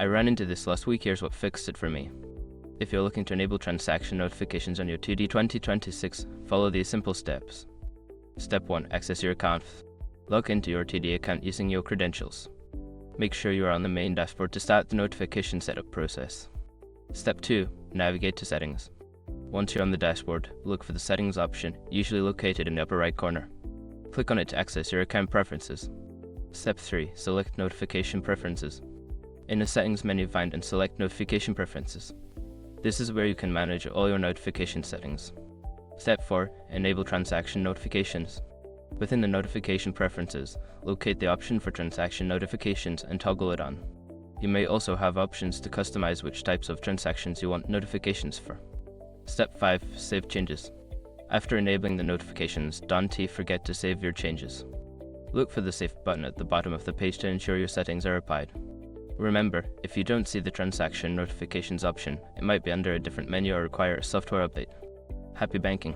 I ran into this last week. Here's what fixed it for me. If you're looking to enable transaction notifications on your TD 2026, follow these simple steps. Step 1. Access your account. Log into your TD account using your credentials. Make sure you are on the main dashboard to start the notification setup process. Step 2. Navigate to Settings. Once you're on the dashboard, look for the Settings option, usually located in the upper right corner. Click on it to access your account preferences. Step 3. Select Notification Preferences. In the Settings menu, find and select Notification Preferences. This is where you can manage all your notification settings. Step 4. Enable Transaction Notifications. Within the Notification Preferences, locate the option for transaction notifications and toggle it on. You may also have options to customize which types of transactions you want notifications for. Step 5. Save changes. After enabling the notifications, don't forget to save your changes. Look for the Save button at the bottom of the page to ensure your settings are applied. Remember, if you don't see the transaction notifications option, it might be under a different menu or require a software update. Happy banking!